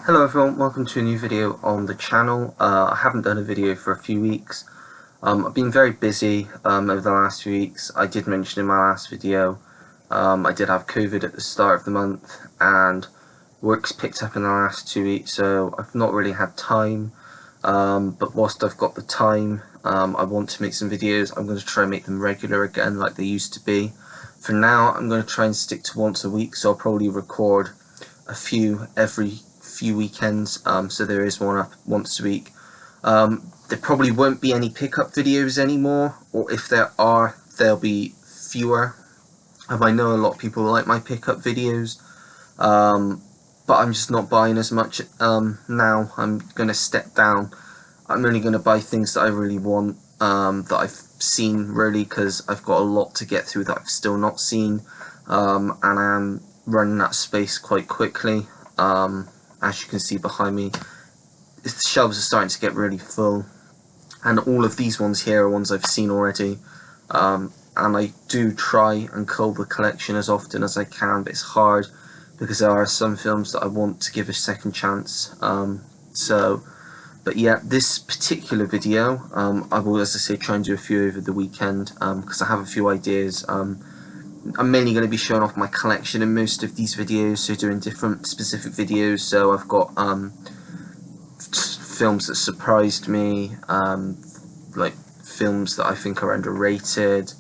Hello everyone, welcome to a new video on the channel. I haven't done a video for a few weeks. I've been very busy over the last few weeks. I did mention in my last video I did have COVID at the start of the month and work's picked up in the last 2 weeks, so I've not really had time. But whilst I've got the time, I want to make some videos. I'm going to try and make them regular again like they used to be. For now, I'm going to try and stick to once a week, so I'll probably record a few every few weekends, so there is one up once a week. There probably won't be any pickup videos anymore, or if there are, there'll be fewer. I know a lot of people like my pickup videos, but I'm just not buying as much now. I'm going to step down. I'm only going to buy things that I really want, that I've seen really, because I've got a lot to get through that I've still not seen, and I am running out of space quite quickly. As you can see behind me, the shelves are starting to get really full, and all of these ones here are ones I've seen already, and I do try and cull the collection as often as I can, but it's hard because there are some films that I want to give a second chance. But yeah, this particular video, I will, as I say, try and do a few over the weekend, because I have a few ideas. I'm mainly going to be showing off my collection in most of these videos, so doing different specific videos. So I've got films that surprised me, like films that I think are underrated.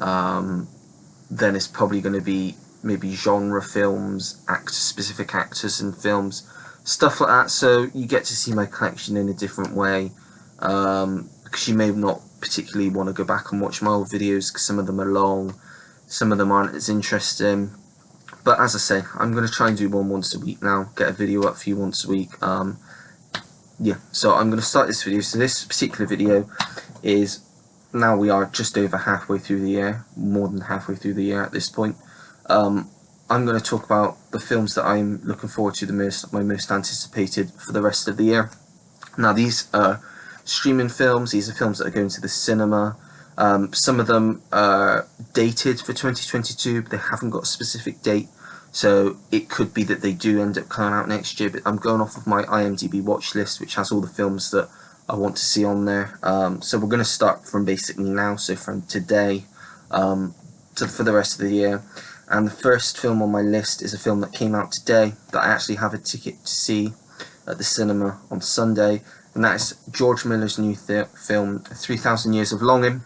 Then it's probably going to be maybe genre films, specific actors in films, stuff like that. So you get to see my collection in a different way, because you may not particularly want to go back and watch my old videos because some of them are long. Some of them aren't as interesting, but as I say, I'm going to try and do one once a week now, get a video up for you once a week. Yeah, so I'm going to start this video. So this particular video is, now we are just over halfway through the year, more than halfway through the year at this point. I'm going to talk about the films that I'm looking forward to the most, my most anticipated for the rest of the year. Now these are streaming films, these are films that are going to the cinema. Some of them are dated for 2022, but they haven't got a specific date, so it could be that they do end up coming out next year. But I'm going off of my IMDb watch list, which has all the films that I want to see on there. So we're going to start from basically now, so from today for the rest of the year. And the first film on my list is a film that came out today that I actually have a ticket to see at the cinema on Sunday, and that is George Miller's new film 3000 Years of Longing.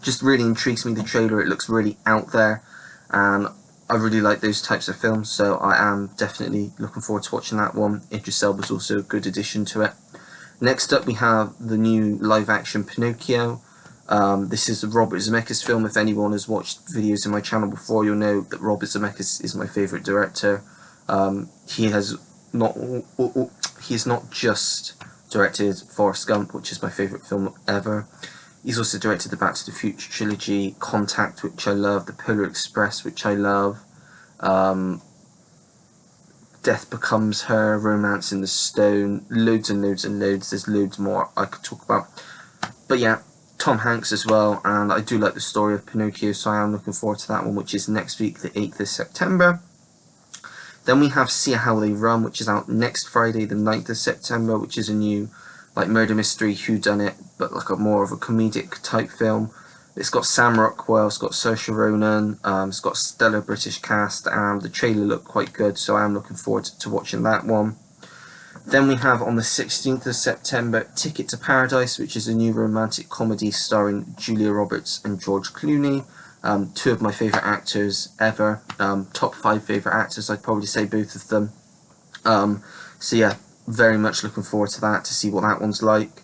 Just really intrigues me, the trailer. It looks really out there, and I really like those types of films, so I am definitely looking forward to watching that one. Idris Elba's also a good addition to it. Next up we have the new live action Pinocchio. This is Robert Zemeckis' film. If anyone has watched videos in my channel before, you'll know that Robert Zemeckis is my favourite director. He has not just directed Forrest Gump, which is my favourite film ever. He's also directed the Back to the Future trilogy, Contact, which I love, The Polar Express, which I love, Death Becomes Her, Romance in the Stone, loads and loads and loads. There's loads more I could talk about. But yeah, Tom Hanks as well, and I do like the story of Pinocchio, so I am looking forward to that one, which is next week, the 8th of September. Then we have See How They Run, which is out next Friday, the 9th of September, which is a new like murder mystery whodunit, but like a more of a comedic type film. It's got Sam Rockwell, it's got Saoirse Ronan, it's got a stellar British cast, and the trailer looked quite good, so I am looking forward to watching that one. Then we have on the 16th of September Ticket to Paradise, which is a new romantic comedy starring Julia Roberts and George Clooney, two of my favourite actors ever, top 5 favourite actors, I'd probably say both of them. So yeah, very much looking forward to that, to see what that one's like.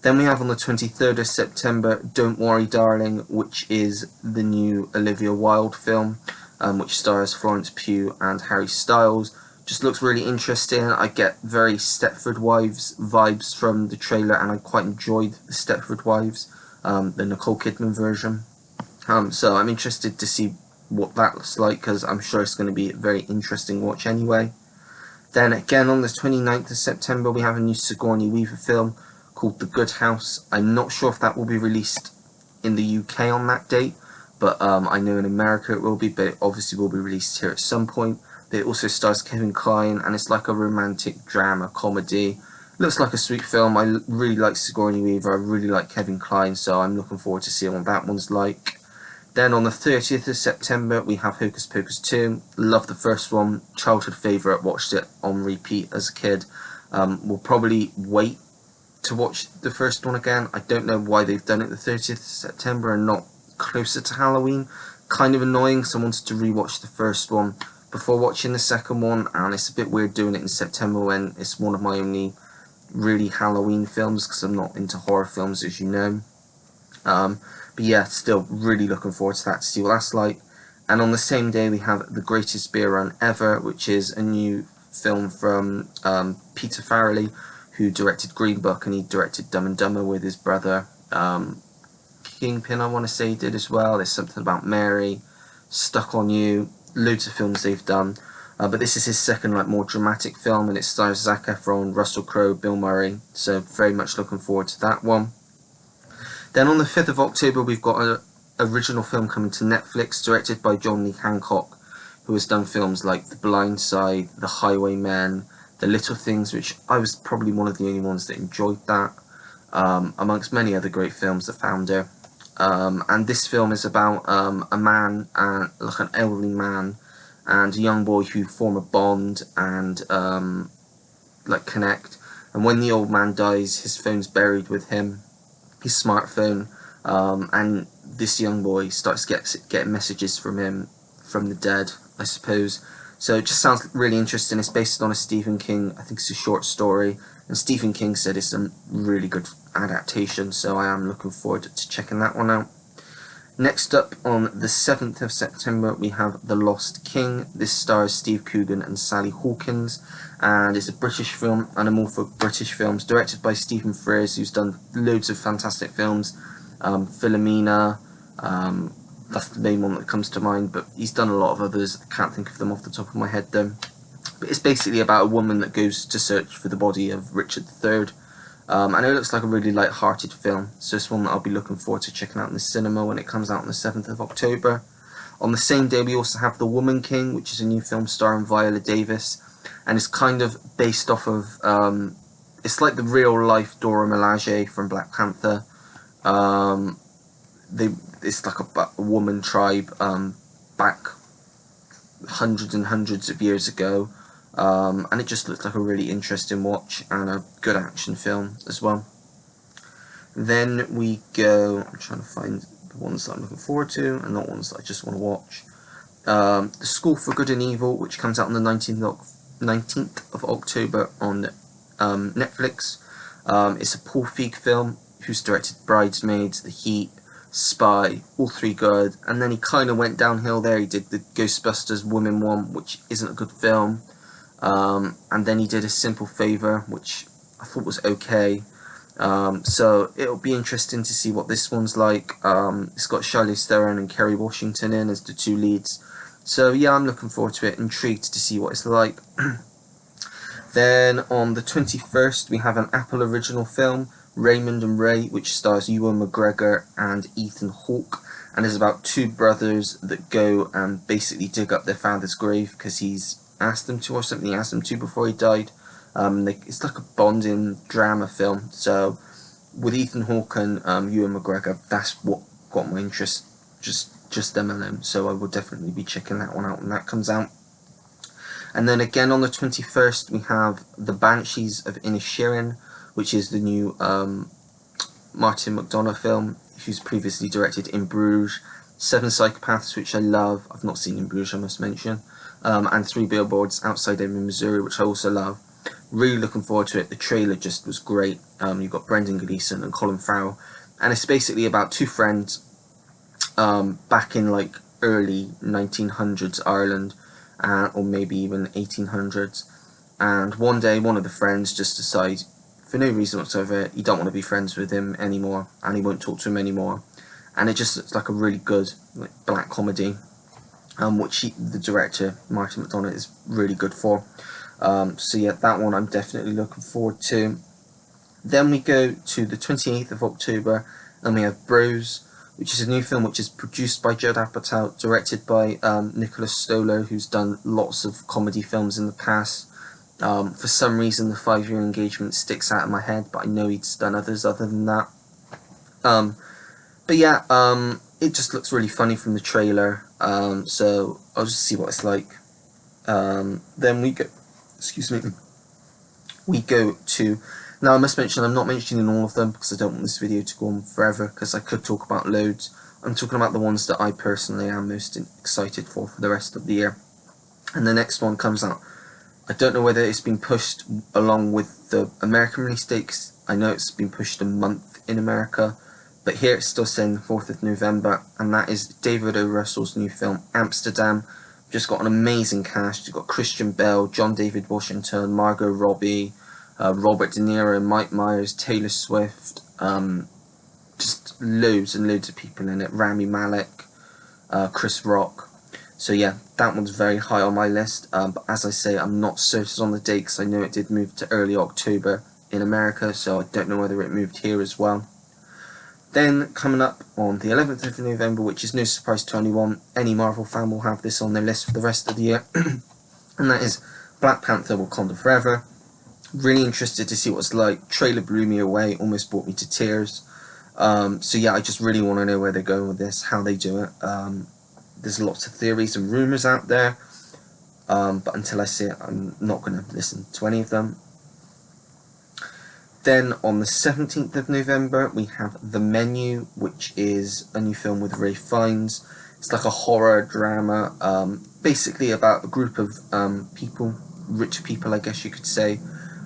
Then we have on the 23rd of September Don't Worry Darling, which is the new Olivia Wilde film, which stars Florence Pugh and Harry Styles. Just looks really interesting. I get very Stepford Wives vibes from the trailer, and I quite enjoyed the Stepford Wives, the Nicole Kidman version. So I'm interested to see what that looks like, because I'm sure it's going to be a very interesting watch anyway. Then again on the 29th of September we have a new Sigourney Weaver film called The Good House. I'm not sure if that will be released in the UK on that date, but I know in America it will be, but it obviously will be released here at some point. It also stars Kevin Kline, and it's like a romantic drama comedy. Looks like a sweet film. I really like Sigourney Weaver. I really like Kevin Kline, so I'm looking forward to seeing what that one's like. Then on the 30th of September, we have Hocus Pocus 2. Love the first one. Childhood favourite. Watched it on repeat as a kid. We'll probably wait to watch the first one again. I don't know why they've done it the 30th of September and not closer to Halloween. Kind of annoying, so I wanted to rewatch the first one before watching the second one, and it's a bit weird doing it in September when it's one of my only really Halloween films, because I'm not into horror films, as you know. But yeah, still really looking forward to that, to see what that's like. And on the same day, we have The Greatest Beer Run Ever, which is a new film from Peter Farrelly, who directed Green Book, and he directed Dumb and Dumber with his brother. Kingpin, I want to say, he did as well. There's Something About Mary, Stuck on You, loads of films they've done. But this is his second, more dramatic film, and it stars Zac Efron, Russell Crowe, Bill Murray. So very much looking forward to that one. Then on the 5th of October, we've got an original film coming to Netflix, directed by John Lee Hancock, who has done films like The Blind Side, The Highwaymen, The Little Things, which I was probably one of the only ones that enjoyed that, amongst many other great films, The Founder. And this film is about a man, like an elderly man, and a young boy who form a bond and connect. And when the old man dies, his phone's buried with him, his smartphone, and this young boy starts getting messages from him from the dead, I suppose. So it just sounds really interesting. It's based on a Stephen King, I think it's a short story, and Stephen King said it's a really good adaptation, so I am looking forward to checking that one out. Next up, on the 7th of September, we have The Lost King. This stars Steve Coogan and Sally Hawkins, and it's a British film, and I'm all for British films, directed by Stephen Frears, who's done loads of fantastic films. Philomena, that's the main one that comes to mind, but he's done a lot of others. I can't think of them off the top of my head though. But it's basically about a woman that goes to search for the body of Richard III. And it looks like a really light-hearted film, so it's one that I'll be looking forward to checking out in the cinema when it comes out on the 7th of October. On the same day, we also have The Woman King, which is a new film starring Viola Davis, and it's kind of based off of, it's like the real-life Dora Milaje from Black Panther. It's like a woman tribe back hundreds and hundreds of years ago. And it just looks like a really interesting watch and a good action film as well. Then we go, I'm trying to find the ones that I'm looking forward to and not ones that I just want to watch. The School for Good and Evil, which comes out on the 19th of October on Netflix. It's a Paul Feig film, who's directed Bridesmaids, The Heat, Spy, all three good, and then he kind of went downhill there. He did the Ghostbusters Women One, which isn't a good film. And then he did A Simple Favor, which I thought was okay. So it'll be interesting to see what this one's like. It's got Charlize Theron and Kerry Washington in as the two leads. So yeah, I'm looking forward to it, intrigued to see what it's like. Then on the 21st, we have an Apple original film, Raymond and Ray, which stars Ewan McGregor and Ethan Hawke, and is about two brothers that go and basically dig up their father's grave because he's asked them to, or something he asked them to before he died. It's like a bonding drama film, so with Ethan Hawke and Ewan McGregor, that's what got my interest, just them alone, so I will definitely be checking that one out when that comes out. And then again on the 21st, we have The Banshees of Inisherin, which is the new Martin McDonagh film, who's previously directed In Bruges, Seven Psychopaths, which I love, I've not seen In Bruges, I must mention, and Three Billboards Outside Ebbing, Missouri, which I also love. Really looking forward to it. The trailer just was great. You've got Brendan Gleeson and Colin Farrell, and it's basically about two friends back in like early 1900s Ireland, or maybe even 1800s, and one day one of the friends just decides, for no reason whatsoever, you don't want to be friends with him anymore, and he won't talk to him anymore, and it just looks like a really good black comedy, which the director Martin McDonagh is really good for. So yeah, that one I'm definitely looking forward to. Then we go to the 28th of October, and we have Bros, which is a new film which is produced by Judd Apatow, directed by Nicholas Stoller, who's done lots of comedy films in the past. For some reason, The 5-Year Engagement sticks out in my head, but I know he's done others other than that. But yeah, it just looks really funny from the trailer, so I'll just see what it's like. Then we go to, now I must mention, I'm not mentioning all of them because I don't want this video to go on forever, because I could talk about loads. I'm talking about the ones that I personally am most excited for the rest of the year. And the next one comes out, I don't know whether it's been pushed along with the American release dates. I know it's been pushed a month in America, but here it's still saying the 4th of November, and that is David O. Russell's new film, Amsterdam. Just got an amazing cast. You've got Christian Bale, John David Washington, Margot Robbie, Robert De Niro, Mike Myers, Taylor Swift, just loads and loads of people in it, Rami Malek, Chris Rock. So yeah, that one's very high on my list, but as I say, I'm not certain on the date because I know it did move to early October in America, so I don't know whether it moved here as well. Then, coming up on the 11th of November, which is no surprise to anyone, any Marvel fan will have this on their list for the rest of the year, and that is Black Panther: Wakanda Forever. Really interested to see what it's like. Trailer blew me away, almost brought me to tears. So yeah, I just really want to know where they're going with this, how they do it. There's lots of theories and rumours out there, but until I see it, I'm not going to listen to any of them. Then on the 17th of November, we have The Menu, which is a new film with Ralph Fiennes. It's like a horror drama, basically about a group of people, rich people I guess you could say,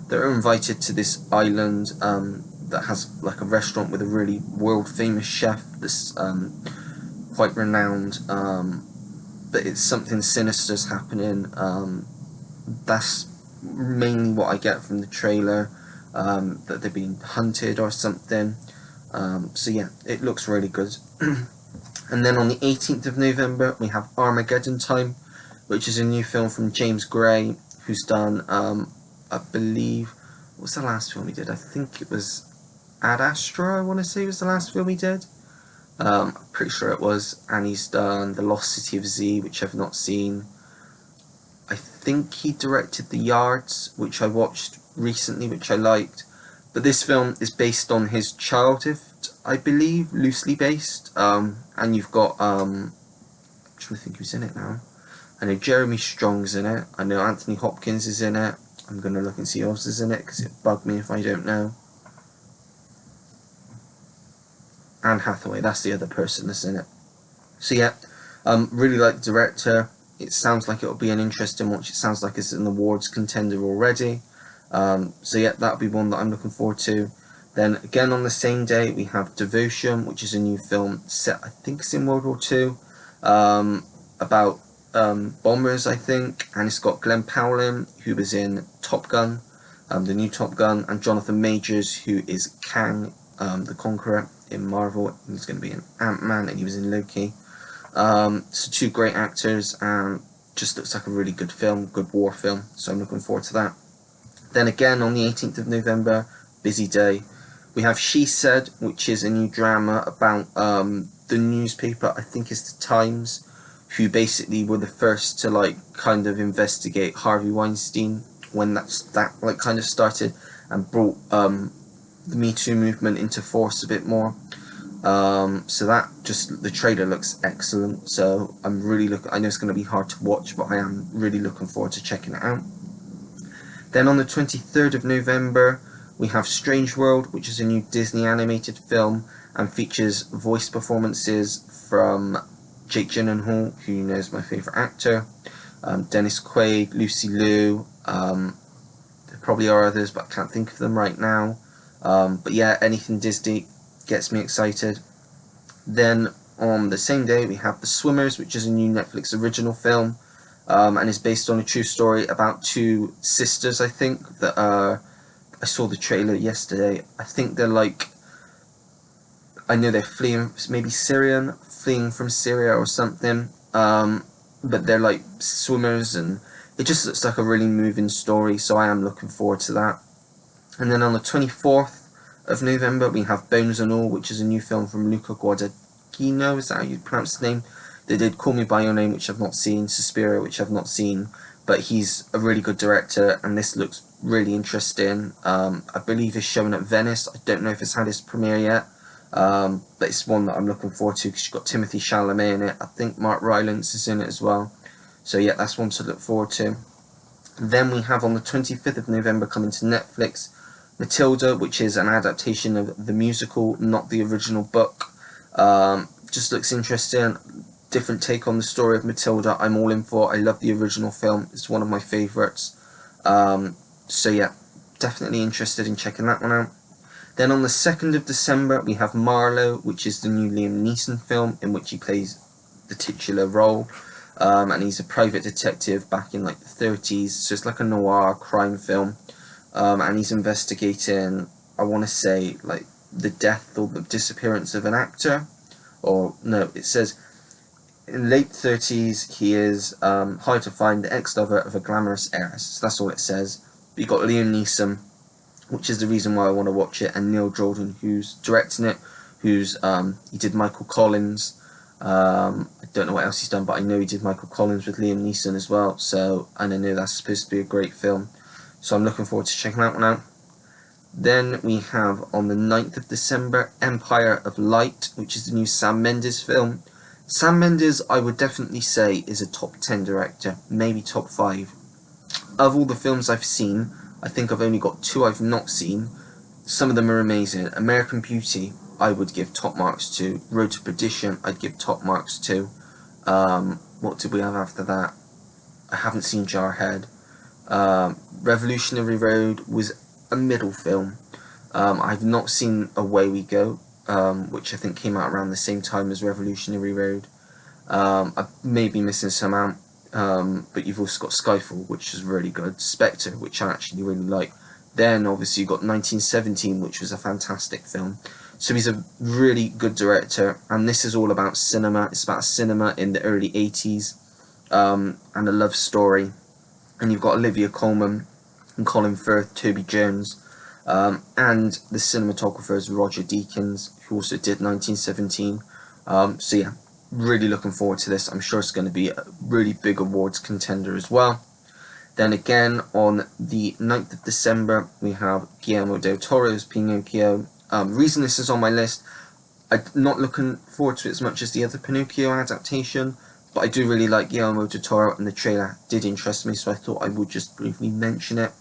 that are invited to this island that has like a restaurant with a really world-famous chef, this quite renowned, but it's something sinister's happening. That's mainly what I get from the trailer. That they're being hunted or something. So yeah, it looks really good. And then on the 18th of November, we have Armageddon Time, which is a new film from James Gray, who's done, I believe, what was the last film he did? I think it was Ad Astra, I want to say was the last film he did. I'm pretty sure it was. And he's done The Lost City of Z, which I've not seen. I think he directed The Yards, which I watched recently, which I liked. But this film is based on his childhood, I believe, loosely based. And you've got, I'm trying to think who's in it now. I know Jeremy Strong's in it. I know Anthony Hopkins is in it. I'm going to look and see who else is in it, because it bugged me if I don't know. Anne Hathaway, that's the other person that's in it. So yeah, really like the director. It sounds like it'll be an interesting watch. It sounds like it's an awards contender already. So yeah, that'll be one that I'm looking forward to. Then again on the same day, we have Devotion, which is a new film set, I think it's in World War II, about bombers, I think, and it's got Glenn Powell in, who was in Top Gun, the new Top Gun, and Jonathan Majors, who is Kang, the Conqueror in Marvel. He's going to be in Ant-Man, and he was in Loki. So two great actors, and just looks like a really good film, good war film, so I'm looking forward to that. Then again on the 18th of November, busy day, we have She Said, which is a new drama about the newspaper, I think it's the Times, who basically were the first to like kind of investigate Harvey Weinstein when that like kind of started and brought the Me Too movement into force a bit more. So that just, the trailer looks excellent, so I'm really I know it's going to be hard to watch, but I am really looking forward to checking it out. Then on the 23rd of November, we have Strange World, which is a new Disney animated film and features voice performances from Jake Gyllenhaal, who you know is my favourite actor, Dennis Quaid, Lucy Liu, there probably are others, but I can't think of them right now. But yeah, anything Disney gets me excited. Then on the same day, we have The Swimmers, which is a new Netflix original film, and is based on a true story about two sisters, I think, that I saw the trailer yesterday. I think they're like, I know they're fleeing, maybe fleeing from Syria or something, but they're like swimmers, and it just looks like a really moving story, so I am looking forward to that. And then on the 24th of November, we have Bones and All, which is a new film from Luca Giacchino, is that how you pronounce his name? They did Call Me By Your Name, which I've not seen, Suspiria, which I've not seen, but he's a really good director, and this looks really interesting. I believe it's showing at Venice. I don't know if it's had its premiere yet, but it's one that I'm looking forward to because you've got Timothy Chalamet in it. I think Mark Rylance is in it as well. So yeah, that's one to look forward to. Then we have on the 25th of November coming to Netflix, Matilda, which is an adaptation of the musical, not the original book. Just looks interesting. Different take on the story of Matilda. I'm all in for. I love the original film. It's one of my favourites. So yeah, definitely interested in checking that one out. Then on the 2nd of December we have Marlowe, which is the new Liam Neeson film in which he plays the titular role. And he's a private detective back in like the 30s. So it's like a noir crime film. And he's investigating, I want to say, like the death or the disappearance of an actor. Or no, it says in late 30s he is hired to find the ex-lover of a glamorous heiress. So that's all it says. But you've got Liam Neeson, which is the reason why I want to watch it, and Neil Jordan, who's directing it, who's he did Michael Collins. I don't know what else he's done, but I know he did Michael Collins with Liam Neeson as well. So, and I know that's supposed to be a great film. So I'm looking forward to checking that one out. Then we have on the 9th of December, Empire of Light, which is the new Sam Mendes film. Sam Mendes, I would definitely say, is a top 10 director, maybe top 5. Of all the films I've seen, I think I've only got 2 I've not seen. Some of them are amazing. American Beauty, I would give top marks to. Road to Perdition, I'd give top marks to. What did we have after that? I haven't seen Jarhead. Revolutionary Road was a middle film. I've not seen Away We Go, which I think came out around the same time as Revolutionary Road. I may be missing some out, but you've also got Skyfall, which is really good. Spectre, which I actually really like. Then obviously you've got 1917, which was a fantastic film. So he's a really good director, and this is all about cinema. It's about cinema in the early 80s, and a love story. And you've got Olivia Colman and Colin Firth, Toby Jones, and the cinematographer is Roger Deakins, who also did 1917. So yeah, really looking forward to this. I'm sure it's going to be a really big awards contender as well. Then again, on the 9th of December, we have Guillermo del Toro's Pinocchio. Reason this is on my list, I'm not looking forward to it as much as the other Pinocchio adaptation, but I do really like Guillermo del Toro, and the trailer did interest me, so I thought I would just briefly mention it.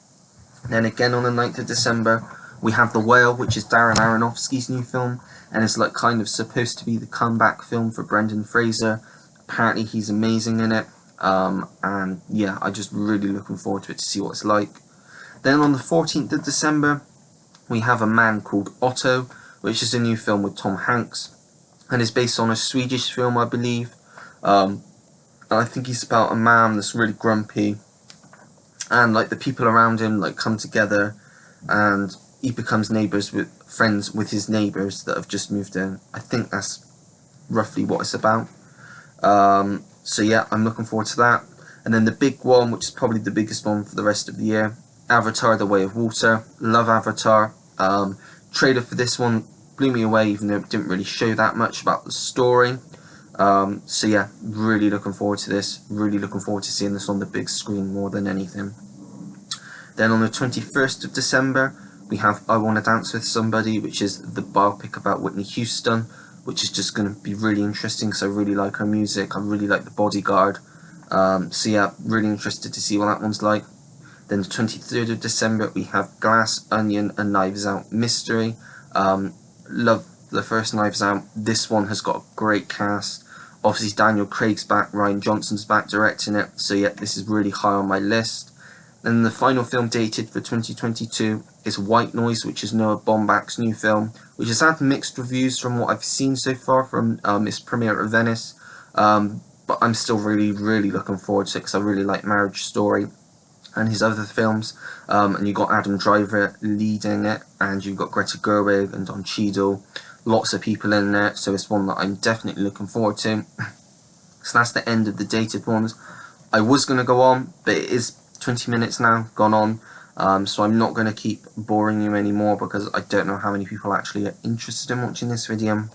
Then again on the 9th of December, we have The Whale, which is Darren Aronofsky's new film, and it's like kind of supposed to be the comeback film for Brendan Fraser. Apparently he's amazing in it, and yeah, I'm just really looking forward to it to see what it's like. Then on the 14th of December, we have A Man Called Otto, which is a new film with Tom Hanks, and is based on a Swedish film, I believe. And I think it's about a man that's really grumpy, and like the people around him like come together, and he becomes friends with his neighbours that have just moved in. I think that's roughly what it's about. So yeah, I'm looking forward to that. And then the big one, which is probably the biggest one for the rest of the year, Avatar: The Way of Water. Love Avatar. Trailer for this one blew me away, even though it didn't really show that much about the story. So yeah, really looking forward to this. Really looking forward to seeing this on the big screen more than anything. Then on the 21st of December, we have I Wanna Dance With Somebody, which is the biopic about Whitney Houston, which is just going to be really interesting because I really like her music. I really like The Bodyguard. So yeah, really interested to see what that one's like. Then the 23rd of December, we have Glass, Onion, and Knives Out Mystery. Love the first Knives Out. This one has got a great cast. Obviously Daniel Craig's back, Ryan Johnson's back directing it. So yeah, this is really high on my list. And the final film dated for 2022 is White Noise, which is Noah Baumbach's new film, which has had mixed reviews from what I've seen so far from its premiere at Venice. But I'm still really, really looking forward to it because I really like Marriage Story and his other films. And you've got Adam Driver leading it, and you've got Greta Gerwig and Don Cheadle. Lots of people in there, so it's one that I'm definitely looking forward to. So that's the end of the dated ones. I was going to go on, but it is 20 minutes now gone on, so I'm not going to keep boring you anymore because I don't know how many people actually are interested in watching this video.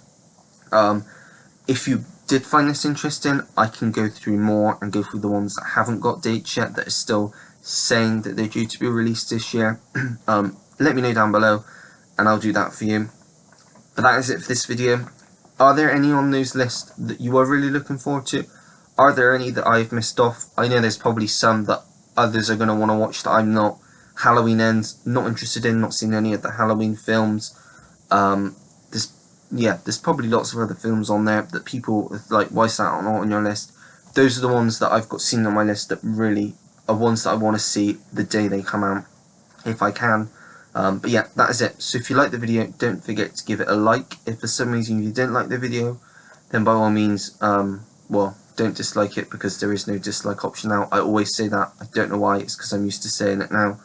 if you did find this interesting, I can go through more and go through the ones that haven't got dates yet, that are still saying that they're due to be released this year. Let me know down below and I'll do that for you. But that is it for this video. Are there any on those lists that you are really looking forward to? Are there any that I've missed off? I know there's probably some that others are going to want to watch that I'm not. Halloween Ends, not interested in, not seen any of the Halloween films. There's probably lots of other films on there that people are like, why is that not on your list? Those are the ones that I've got seen on my list that really are ones that I want to see the day they come out, if I can. But yeah, that is it. So if you like the video, don't forget to give it a like. If for some reason you didn't like the video, then by all means, well, don't dislike it, because there is no dislike option now. I always say that. I don't know why. It's because I'm used to saying it now.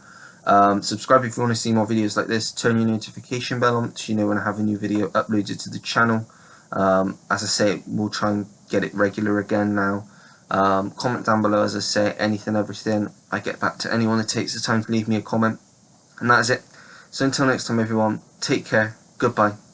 Subscribe if you want to see more videos like this. Turn your notification bell on so you know when I have a new video uploaded to the channel. As I say, we'll try and get it regular again now. Comment down below, as I say, anything, everything. I get back to anyone that takes the time to leave me a comment. And that is it. So until next time, everyone, take care. Goodbye.